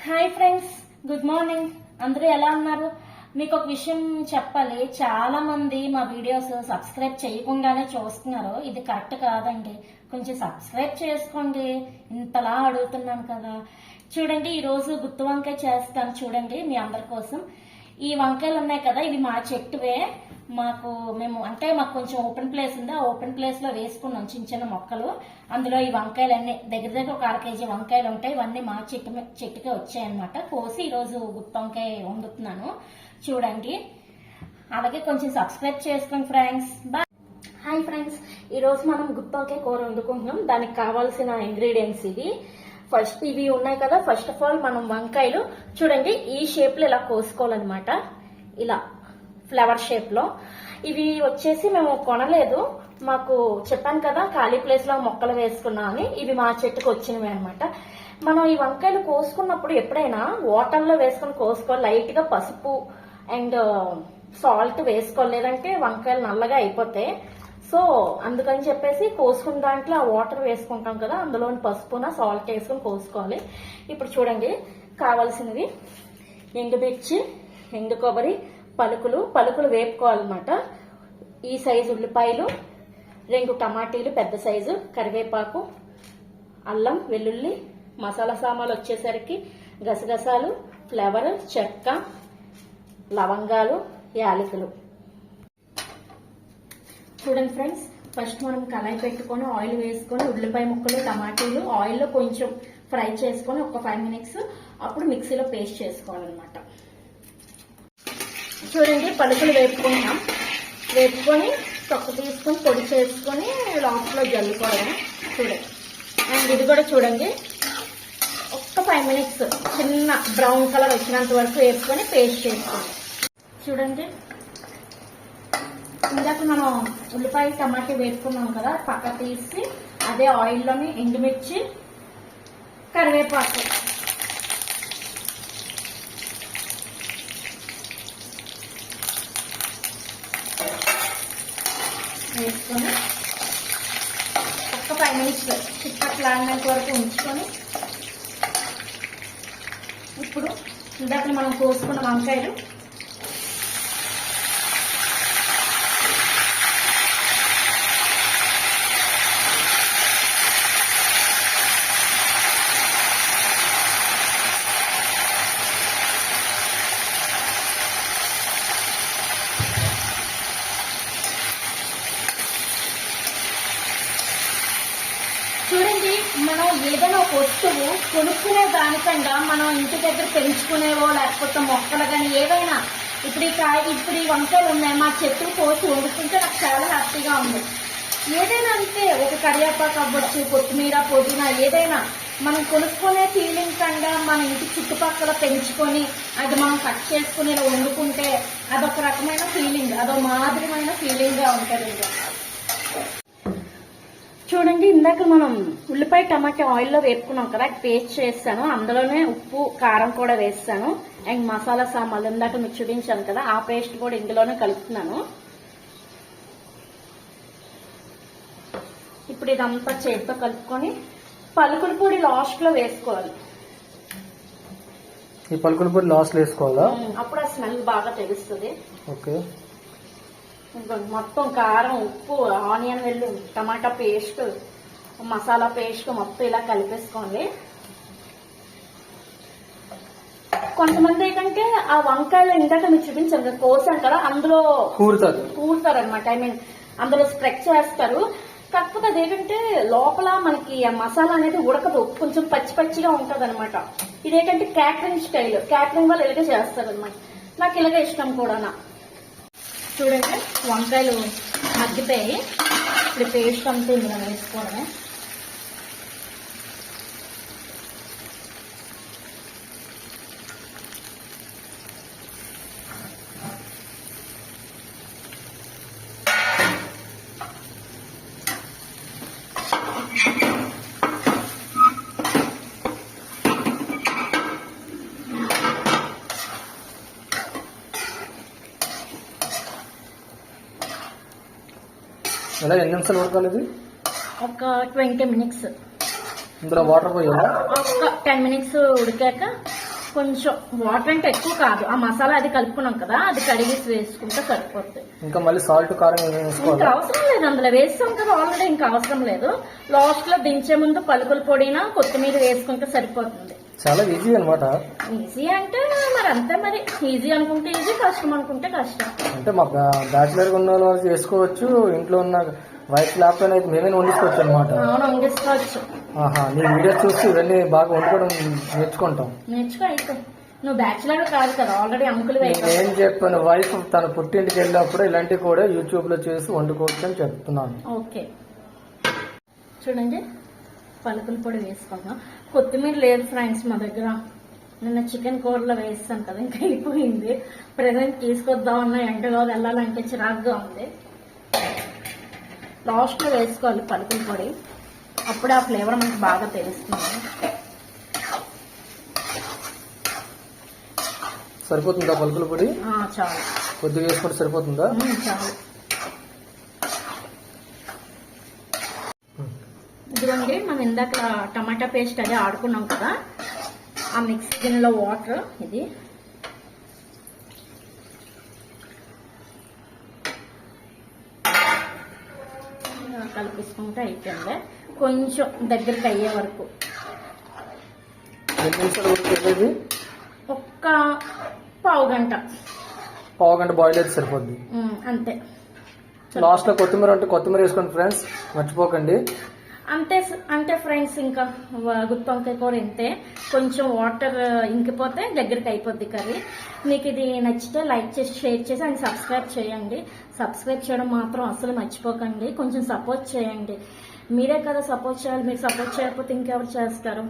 Hi friends, good morning. అందరూ ఎలా ఉన్నారు? మీకు ఒక విషయం చెప్పాలి. చాలా మంది మా వీడియోస్ సబ్స్క్రైబ్ చేయకుండానే చూస్తున్నారు. ఇది కరెక్ట్ కాదండి. కొంచెం సబ్స్క్రైబ్ చేసుకోండి. ఇంతలా అడుగుతున్నాను కదా. చూడండి, ఈ రోజు గుత్తి వంకాయ చేస్తాను. చూడండి, మీ అందరి కోసం. ఈ వంకాయలు ఉన్నాయి కదా, ఇవి మా చెట్టువే. మాకు కొంచెం ఓపెన్ ప్లేస్ ఉంది. ఆ ఓపెన్ ప్లేస్ లో వేసుకున్నాం చిన్న చిన్న మొక్కలు. అందులో ఈ వంకాయలు అన్ని దగ్గర ఒక 1/2 కేజీ వంకాయలు ఉంటాయి. ఇవన్నీ మా చెట్టుకే వచ్చాయన్నమాట. కోసి ఈ రోజు గుత్తి వంకాయ వండుతున్నాను. చూడండి, అలాగే కొంచెం సబ్స్క్రైబ్ చేసుకోండి ఫ్రెండ్స్. బాయ్. హాయ్ ఫ్రెండ్స్, ఈ రోజు మనం గుత్తి వంకాయ కూర వండుకుంటున్నాం. దానికి కావాల్సిన ఇంగ్రీడియంట్స్ ఇవి. ఇవి ఉన్నాయి కదా. ఫస్ట్ ఆఫ్ ఆల్ మనం వంకాయలు చూడండి ఈ షేప్ లో ఇలా కోసుకోవాలన్నమాట. ఇలా ఫ్లవర్ షేప్ లో. ఇవి వచ్చేసి మేము కొనలేదు. మాకు చెప్పాను కదా, ఖాళీ ప్లేస్ లో మొక్కలు వేసుకున్నాం అని. ఇవి మా చెట్టుకు వచ్చినవి అనమాట. మనం ఈ వంకాయలు కోసుకున్నప్పుడు ఎప్పుడైనా వాటర్ లో వేసుకుని కోసుకోవాలి. లైట్ గా పసుపు అండ్ సాల్ట్ వేసుకోవాలి, లేదంటే వంకాయలు నల్లగా అయిపోతాయి. సో అందుకని చెప్పేసి కోసుకున్న దాంట్లో ఆ వాటర్ వేసుకుంటాం కదా, అందులోని పసుపున సాల్ట్ వేసుకుని కోసుకోవాలి. ఇప్పుడు చూడండి, కావాల్సినవి ఎండుమిర్చి, ఎండు కొబ్బరి, పలుకులు వేపుకోవాలన్నమాట. ఈ సైజు ఉల్లిపాయలు, 2 టమాటీలు పెద్ద సైజు, కరివేపాకు, అల్లం వెల్లుల్లి, మసాలా సామాన్లు వచ్చేసరికి గసగసాలు, ఫ్లేవర్, చెక్క, లవంగాలు, యాలకులు. చూడండి ఫ్రెండ్స్, ఫస్ట్ మనం కళాయి పెట్టుకొని ఆయిల్ వేసుకొని ఉల్లిపాయ ముక్కలు, టమాటీలు ఆయిల్లో కొంచెం ఫ్రై చేసుకొని ఒక 5 మినిట్స్ అప్పుడు మిక్సీలో పేస్ట్ చేసుకోవాలన్నమాట. చూడండి, పలుకులు వేపుకొని తొక్క తీసుకొని పొడి చేసుకొని లాస్ట్లో జల్లుకోవడమే. చూడండి, అండ్ ఇది కూడా చూడండి, ఒక్క 5 మినిట్స్ చిన్న బ్రౌన్ కలర్ వచ్చినంత వరకు వేసుకొని పేస్ట్ చేసుకోండి. చూడండి, ఇందాక మనం ఉల్లిపాయ టమాటా వేసుకున్నాం కదా, పక్క తీసి అదే ఆయిల్లోని ఎండుమిర్చి, కరివేపాకు వేసుకొని ఒక్క 5 మినిట్స్ చిక్కట్లాడినంత వరకు ఉంచుకొని ఇప్పుడు ఇందాక మనం కోసుకున్న వంకాయలు చూడండి, మనం ఏదైనా ఒక వస్తువు కొనుక్కునే దానికన్నా మనం ఇంటి దగ్గర పెంచుకునేవో లేకపోతే మొక్కలు కానీ ఏవైనా, ఇప్పుడు ఈ వంకాయలు ఉన్నాయి, మా చెట్టు కోసి వండుకుంటే నాకు చాలా హ్యాపీగా ఉంది. ఏదైనా అంతే, ఒక కరివేపాకు అవ్వచ్చు, కొత్తిమీర, పుదీనా, ఏదైనా మనం కొనుక్కునే ఫీలింగ్ కన్నా మన ఇంటి చుట్టుపక్కల పెంచుకొని అది మనం కట్ చేసుకుని ఇలా వండుకుంటే అదొక రకమైన ఫీలింగ్, అదొక మాదిరిమైన ఫీలింగ్ గా ఉంటుంది. చూడండి, ఇందాక మనం ఉల్లిపాయ టమాటా ఆయిల్లో వేపుకున్నాం కదా, పేస్ట్ చేస్తాను. అందులోనే ఉప్పు కారం కూడా వేస్తాను. అండ్ మసాలా సామాన్లు ఇందాక మీకు చూపించాను కదా, ఆ పేస్ట్ కూడా ఇందులోనే కలుపుతున్నాను. ఇప్పుడు ఇదంతా చేతితో కలుపుకొని పలుకుల పొడి లాస్ట్ లో వేసుకోవాలి. ఈ పలుకుల పొడి లాస్ట్ లో వేసుకోవాలా? అప్పుడు ఆ స్మెల్ బాగా తెలుస్తుంది. ఓకే. మొత్తం కారం, ఉప్పు, ఆనియన్, వెల్లుల్లి, టమాటా పేస్ట్, మసాలా పేస్ట్ మొత్తం ఇలా కలిపేసుకోండి. కొంతమంది ఏంటంటే ఆ వంకాయలు ఇందాక మీకు చూపించాను కదా, కోసాను కదా, అందులో కూరుతారు అనమాట. అందులో స్ప్రెడ్ చేస్తారు. కాకపోతే అదేంటంటే లోపల మనకి ఆ మసాలా అనేది ఉడకదు, కొంచెం పచ్చి పచ్చిగా ఉంటది అనమాట. ఇదేంటంటే క్యాటరింగ్ స్టైల్, క్యాటరింగ్ వాళ్ళు ఇలాగే చేస్తారు అనమాట. నాకు ఇలాగే ఇష్టం కూడా. చూడండి, వంకాయలు మగ్గిపోయి ఇప్పుడు పేస్ట్ అంతా ఇందులో వేసుకోవడమే. ఎలా ఎన్ని నిమిషాలు ఉడకాలి? ఇది ఒక 20 మినిట్స్. ఇందులో వాటర్ పోయాలా? ఒక 10 మినిట్స్ ఉడికాక కొంచెం వాటర్ అంటే ఎక్కువ కాదు, ఆ మసాలా అది కలుపుకున్నాం కదా, అది కడిగేసి వేసుకుంటే సరిపోతుంది. ఇంకా మళ్ళీ సాల్ట్ కారం ఏమైనా ఇంకా వేసుకోవాలా? అవసరం లేదు, అందులో వేస్తాం కదా ఆల్రెడీ, ఇంకా అవసరం లేదు. లాస్ట్ లో దించే ముందు పలుకుల పొడినా కొత్తిమీర వేసుకుంటే సరిపోతుంది. చాలా ఈజీ అనమాట. ఈజీ అంటే మరి అంతే, మరి ఈజీ అనుకుంటే ఈజీ, కష్టం అనుకుంటే కష్టం. అంటే మా బ్యాచిలర్ ఉన్న వాళ్ళు చేసుకోవచ్చు, ఇంట్లో ఉన్న వైఫ్ లేకపోయినా అయితే మేమే వండించుకోవచ్చు అనమాట. అవును, వండిసుకోవచ్చు. ఆహా, నీ వీడియోస్ చూసి ఇవన్నీ బాగా వండుకోవడం నేర్చుకుంటాం. నేర్చుకో అయితే. నువ్వు బ్యాచులర్ కాదు కదా, ఆల్రెడీ అంకులు నేను చెప్పాను, వైఫ్ తన పుట్టింటికి వెళ్ళినప్పుడు ఇలాంటివి కూడా యూట్యూబ్ లో చేసి వండుకోవచ్చు అని చెప్తున్నాను. ఓకే, చూడండి పలుకుల పొడి వేసుకుందాం. కొత్తిమీర లేదు ఫ్రెండ్స్ మా దగ్గర, నిన్న చికెన్ కూరలో వేస్తాను కదా, ఇంకా అయిపోయింది. ప్రజెంట్ తీసుకొద్దామన్నా ఎండలో వెళ్ళాలంటే చిరాకుగా ఉంది. లాస్ట్ లో వేసుకోవాలి పలుకుల పొడి, అప్పుడే ఆ ఫ్లేవర్ మనకు బాగా తెలుస్తుంది. సరిపోతుందా పలుకుల పొడి? చాలు, కొద్దిగా వేసుకుంటే సరిపోతుందా? చాలు. ఇదిగోండి, మనం ఇందాక టమాటా పేస్ట్ అదే ఆడుకున్నాం కదా, ఆ మిక్స్ గిన్నెలో వాటర్ ఇది కలిపిసుకుంటే అయిపోయింది. కొంచెం దగ్గరికి అయ్యే వరకు ఎన్ని నిమిషాలు ఉడికేది? ఒక్క పావు గంట బాయిల్ అయితే సరిపోద్ది. అంతే. లాస్ట్ లో కొత్తిమీర అంటే కొత్తిమీర వేసుకోండి ఫ్రెండ్స్, మర్చిపోకండి. అంతే అంటే ఫ్రెండ్స్, ఇంకా గుత్తి వంకాయ కూర ఇంతే. కొంచెం వాటర్ ఇంకిపోతే దగ్గరికి అయిపోద్ది కర్రీ. మీకు ఇది నచ్చితే లైక్ చేసి, షేర్ చేసి అండ్ సబ్స్క్రైబ్ చేయండి. సబ్స్క్రైబ్ చేయడం మాత్రం అసలు మర్చిపోకండి. కొంచెం సపోర్ట్ చేయండి, మీరే కదా సపోర్ట్ చేయాలి. మీరు సపోర్ట్ చేయకపోతే ఇంకెవరు చేస్తారు?